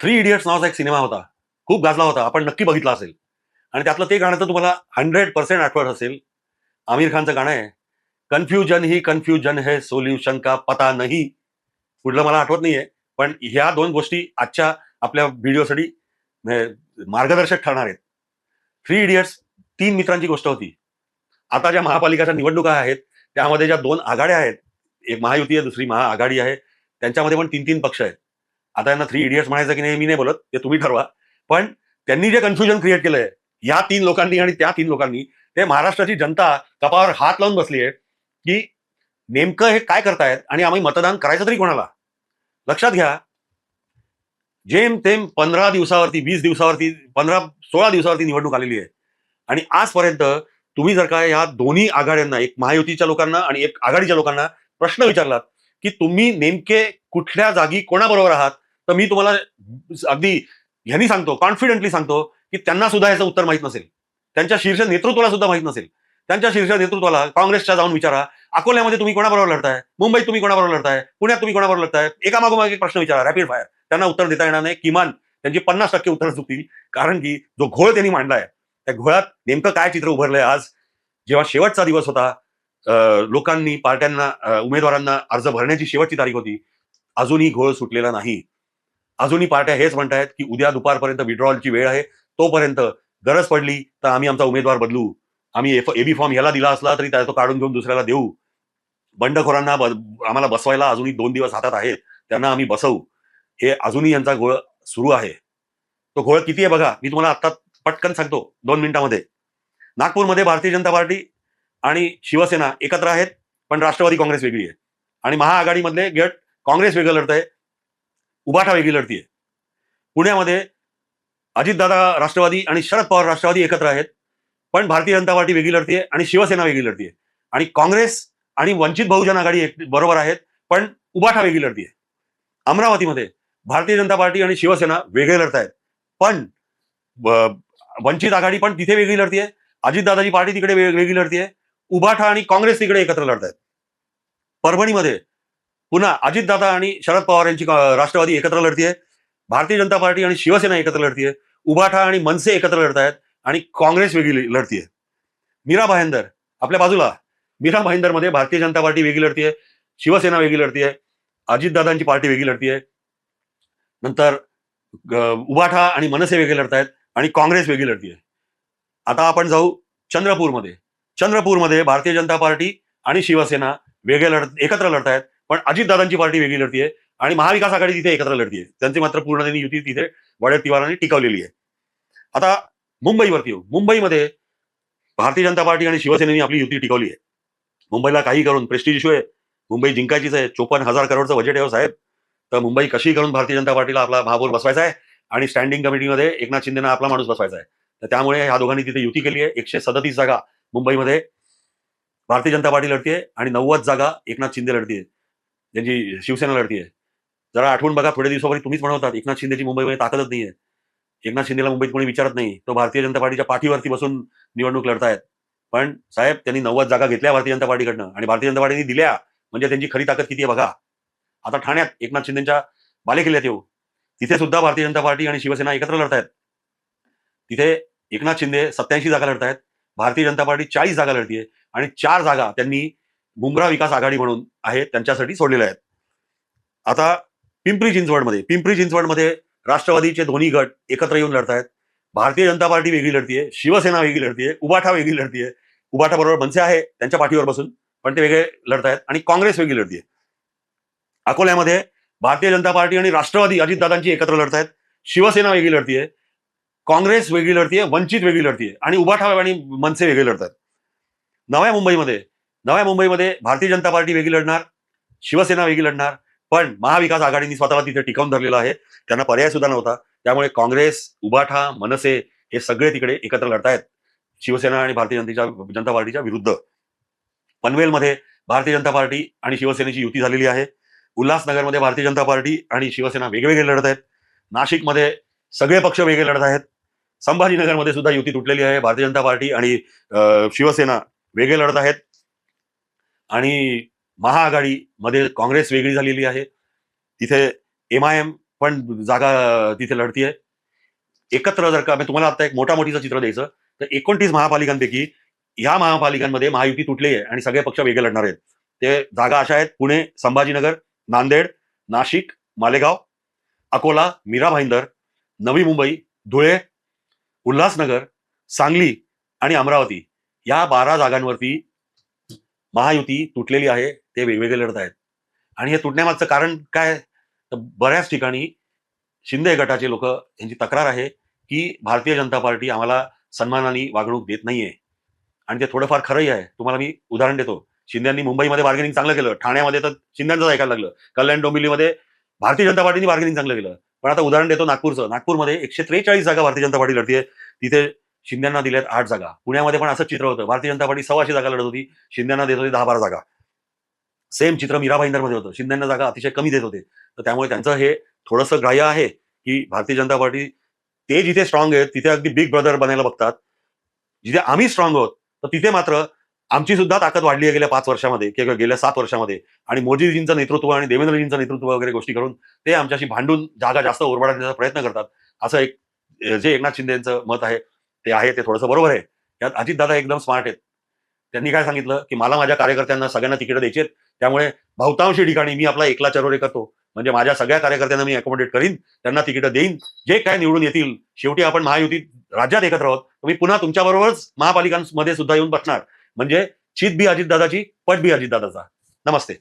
Three idiots नावाचा एक cinema होता. खूप गाजला होता. आपण नक्की बघितला असेल. आणि त्यातलं ते गाणं तर तुम्हाला 100% आठवत असेल. आमिर खानचं गाणं आहे. कन्फ्युजन ही कन्फ्युजन है, सोल्युशन का पता नहीं. पुढलं मला आठवत नाहीये. पण ह्या 2 गोष्टी आजच्या आपल्या व्हिडिओसाठी मार्गदर्शक ठरणार आहेत. थ्री इडियट्स 3 मित्रांची गोष्ट होती. आता ज्या महापालिकाच्या निवडणुका आहेत, त्यामध्ये ज्या 2 आघाड्या आहेत, एक महायुती आहे, दुसरी महाआघाडी आहे. त्यांच्यामध्ये पण 3-3 पक्ष आहेत. आता यांना थ्री इडियट्स म्हणायचं की नाही मी नाही बोलत, ते तुम्ही ठरवा. पण त्यांनी जे कन्फ्युजन क्रिएट केलंय, या 3 लोकांनी आणि त्या 3 लोकांनी, ते महाराष्ट्राची जनता कपाळावर हात लावून बसली आहे, की नेमकं हे काय करतायत आणि आम्ही मतदान करायचं तरी कोणाला? लक्षात घ्या, जेमतेम 15 दिवसावरती, 20 दिवसावरती, 15-16 दिवसावरती निवडणूक आलेली आहे. आणि आजपर्यंत तुम्ही जर का या दोन्ही आघाड्यांना, एक महायुतीच्या लोकांना आणि एक आघाडीच्या लोकांना प्रश्न विचारलात, की तुम्ही नेमके कुठल्या जागी कोणाबरोबर आहात, तर मी तुम्हाला अगदी ह्यांनी सांगतो, कॉन्फिडेंटली सांगतो, की त्यांना सुद्धा याचं उत्तर माहित नसेल. त्यांच्या शीर्ष नेतृत्वाला सुद्धा माहित नसेल. त्यांच्या शीर्ष नेतृत्वाला काँग्रेसच्या जाऊन विचारा, अकोल्यामध्ये तुम्ही कोणाबरोबर लढताय, मुंबईत तुम्ही कोणाबरोबर लढताय, पुण्यात तुम्ही कोणाबरोबर लढताय, एकामागोमाग एक प्रश्न विचारा, रॅपिड फायर. त्यांना उत्तर देता येणार नाही. किमान त्यांची 50% उत्तर चुकतील. कारण की जो घोळ त्यांनी मांडलाय, त्या घोळात नेमकं काय चित्र उभारलंय आज, जेव्हा शेवटचा दिवस होता, लोकांनी, पार्ट्यांना, उमेदवारांना अर्ज भरण्याची शेवटची तारीख होती. अजूनही घोळ सुटलेला नाही. अजूनही पार्ट्या हेच म्हणतायत, की उद्या दुपारपर्यंत विड्रॉलची वेळ आहे. तोपर्यंत गरज पडली तर आम्ही आमचा उमेदवार बदलू. आम्ही एबी फॉर्म ह्याला दिला असला तरी तो काढून घेऊन दुसऱ्याला देऊ. बंडखोरांना आम्हाला बसवायला अजूनही 2 दिवस हातात आहेत. त्यांना आम्ही बसवू. हे अजूनही यांचा घोळ सुरू आहे. तो घोळ किती आहे बघा. मी तुम्हाला आता पटकन सांगतो 2 मिनिटामध्ये. नागपूरमध्ये भारतीय जनता पार्टी आणि शिवसेना एकत्र आहेत, पण राष्ट्रवादी काँग्रेस वेगळी आहे. आणि महाआघाडीमधले गट, काँग्रेस वेगळं लढतंय, उभाठा वेगळी लढतीये. पुण्यामध्ये अजितदादा राष्ट्रवादी आणि शरद पवार राष्ट्रवादी एकत्र आहेत, पण भारतीय जनता पार्टी वेगळी लढतीये आणि शिवसेना वेगळी लढतीये. आणि काँग्रेस आणि वंचित बहुजन आघाडी बरोबर आहेत, पण उभाठा वेगळी लढतीये. अमरावतीमध्ये भारतीय जनता पार्टी आणि शिवसेना वेगळे लढतायत, पण वंचित आघाडी पण तिथे वेगळी लढतीये. अजितदादाची पार्टी तिकडे वेगळी लढतीये. उभाठा आणि काँग्रेस तिकडे एकत्र लढतायत. परभणीमध्ये पुन्हा अजितदादा आणि शरद पवार यांची राष्ट्रवादी एकत्र लढतीये. भारतीय जनता पार्टी आणि शिवसेना एकत्र लढतीये. उभाठा आणि मनसे एकत्र लढतायत आणि काँग्रेस वेगळी लढतीये. मीरा भाईंदर आपल्या बाजूला, मीरा भाईंदरमध्ये भारतीय जनता पार्टी वेगळी लढतीये, शिवसेना वेगळी लढतीये, अजितदादांची पार्टी वेगळी लढतीये. नंतर उभाठा आणि मनसे वेगळे लढतायत आणि काँग्रेस वेगळी लढतीये. आता आपण जाऊ चंद्रपूरमध्ये. चंद्रपूरमध्ये भारतीय जनता पार्टी आणि शिवसेना एकत्र लढतायत, पण अजितदादांची पार्टी वेगळी लढतीये आणि महाविकास आघाडी तिथे एकत्र लढतीये. त्यांची मात्र पूर्ण त्यांनी युती तिथे वडेट्टीवारांनी टिकवलेली आहे. आता मुंबईवरती येऊ. मुंबईमध्ये भारतीय जनता पार्टी आणि शिवसेनेने आपली युती टिकवली आहे. मुंबईला काही करून प्रेस्टिज इश्यू आहे. मुंबई जिंकायचीच आहे. 54,000 करोडचं बजेट आहे साहेब. तर मुंबई कशी करून भारतीय जनता पार्टीला आपला महापौर बसवायचा आहे आणि स्टँडिंग कमिटीमध्ये एकनाथ शिंदेना आपला माणूस बसवायचा आहे. तर त्यामुळे ह्या दोघांनी तिथे युती केली आहे. 137 जागा मुंबईमध्ये भारतीय जनता पार्टी लढतीये आणि 90 जागा एकनाथ शिंदे लढतीये, ज्यांची शिवसेना लढतीये. जरा आठवून बघा, थोड्या दिवसापूर्वी तुम्हीच म्हणत होतात एकनाथ शिंदेची मुंबईमध्ये ताकदच नाहीये. एकनाथ शिंदेला मुंबईत कोणी विचारत नाही. तो भारतीय जनता पार्टीच्या पाठीवरती बसून निवडणूक लढतायत. पण साहेब, त्यांनी 90 जागा घेतल्या भारतीय जनता पार्टीकडनं आणि भारतीय जनता पार्टीने दिल्या, म्हणजे त्यांची खरी ताकद किती आहे बघा. आता ठाण्यात एकनाथ शिंदेच्या बालेकिल्ल्यात येऊ. तिथे सुद्धा भारतीय जनता पार्टी आणि शिवसेना एकत्र लढतायत. तिथे एकनाथ शिंदे 87 जागा लढतायत, भारतीय जनता पार्टी 40 जागा लढतीये आणि 4 जागा त्यांनी मुंब्रा विकास आघाडी म्हणून आहे त्यांच्यासाठी सोडलेल्या आहेत. आता पिंपरी चिंचवडमध्ये राष्ट्रवादीचे दोन्ही गट एकत्र येऊन लढतायत. भारतीय जनता पार्टी वेगळी लढतीये, शिवसेना वेगळी लढतीये, उभाठा वेगळी लढतीये. उभाठा बरोबर मनसे आहे त्यांच्या पाठीवर बसून, पण ते वेगळे लढतायत आणि काँग्रेस वेगळी लढतीये. अकोल्यामध्ये भारतीय जनता पार्टी आणि राष्ट्रवादी अजितदादांची एकत्र लढतायत. शिवसेना वेगळी लढतीये, काँग्रेस वेगळी लढतीये, वंचित वेगळी लढतीये आणि उभाठा आणि मनसे वेगळे लढतात. नव्या मुंबईमध्ये भारतीय जनता पार्टी वेगळी लढणार, शिवसेना वेगळी लढणार, पण महाविकास आघाडीने स्वतःला तिथे टिकवून धरलेलं आहे. त्यांना पर्याय सुद्धा नव्हता. त्यामुळे काँग्रेस, उभाठा, मनसे हे सगळे तिकडे एकत्र लढतायत शिवसेना आणि भारतीय जनता पार्टीच्या विरुद्ध. पनवेलमध्ये भारतीय जनता पार्टी आणि शिवसेनेची युती झालेली आहे. उल्हासनगरमध्ये भारतीय जनता पार्टी आणि शिवसेना वेगवेगळे लढत आहेत. नाशिकमध्ये सगळे पक्ष वेगळे लढत आहेत. संभाजीनगरमध्ये सुद्धा युती तुटलेली आहे. भारतीय जनता पार्टी आणि शिवसेना वेगळे लढत आहेत आणि महाआघाडीमध्ये काँग्रेस वेगळी झालेली आहे. तिथे MIM पण जागा तिथे लढतीये. एकत्र जर का मी तुम्हाला आता एक मोठीचं चित्र द्यायचं, तर 29 महापालिकांपैकी ह्या महापालिकांमध्ये महायुती तुटली आहे आणि सगळे पक्ष वेगळे लढणार आहेत. ते जागा अशा आहेत: पुणे, संभाजीनगर, नांदेड, नाशिक, मालेगाव, अकोला, मीरा भाईंदर, नवी मुंबई, धुळे, उल्हासनगर, सांगली आणि अमरावती. या 12 जागांवरती महायुती तुटलेली आहे. ते वेगवेगळे लढत आहेत. आणि हे तुटण्यामागचं कारण काय? तर बऱ्याच ठिकाणी शिंदे गटाचे लोक यांची तक्रार आहे की भारतीय जनता पार्टी आम्हाला सन्मानाने वागणूक देत नाहीये. आणि ते थोडंफार खरंही आहे. तुम्हाला मी उदाहरण देतो. शिंदेंनी मुंबईमध्ये बार्गेनिंग चांगलं केलं. ठाण्यामध्ये तर शिंदेच ऐकायला लागलं. कल्याण डोंबिवलीमध्ये भारतीय जनता पार्टीने बार्गेनिंग चांगलं केलं. पण आता उदाहरण देतो नागपूरचं. नागपूरमध्ये 143 जागा भारतीय जनता पार्टी लढतीये. तिथे शिंदेना दिल्यात 8 जागा. पुण्यामध्ये पण असंच चित्र होतं. भारतीय जनता पार्टी 1,600 जागा लढत होती. शिंदेना देत होती 10-12 जागा. सेम चित्र मीरा भाईंदरमध्ये होतं. शिंदेना जागा अतिशय कमी देत होते. तर त्यामुळे त्यांचं हे थोडंसं ग्राह्य आहे की भारतीय जनता पार्टी ते जिथे स्ट्रॉंग आहेत तिथे अगदी बिग ब्रदर बनायला बघतात. जिथे आम्ही स्ट्रॉंग आहोत तर तिथे मात्र आमची सुद्धा ताकद वाढली आहे गेल्या 5 वर्षामध्ये किंवा गेल्या 7 वर्षामध्ये. आणि मोदीजींचं नेतृत्व आणि देवेंद्रजींचं नेतृत्व वगैरे गोष्टी करून ते आमच्याशी भांडून जागा जास्त ओरबाडण्याचा प्रयत्न करतात. असं एक जे एकनाथ शिंदेचं मत आहे ते आहे, ते थोडंसं बरोबर आहे. त्यात अजितदादा एकदम स्मार्ट आहेत. त्यांनी काय सांगितलं की मला माझ्या कार्यकर्त्यांना सगळ्यांना तिकीट द्यायची आहेत. त्यामुळे बहुतांशी ठिकाणी मी आपला एकला चरोरे करतो. म्हणजे माझ्या सगळ्या कार्यकर्त्यांना मी अकोमोडेट करीन, त्यांना तिकीटं देईन. जे काय निवडून येतील, शेवटी आपण महायुतीत राज्यात एकत्र आहोत. मी पुन्हा तुमच्याबरोबरच महापालिकांमध्ये सुद्धा येऊन बसणार. म्हणजे चित बी अजितदादाची, पट बी अजितदादाचा. नमस्ते.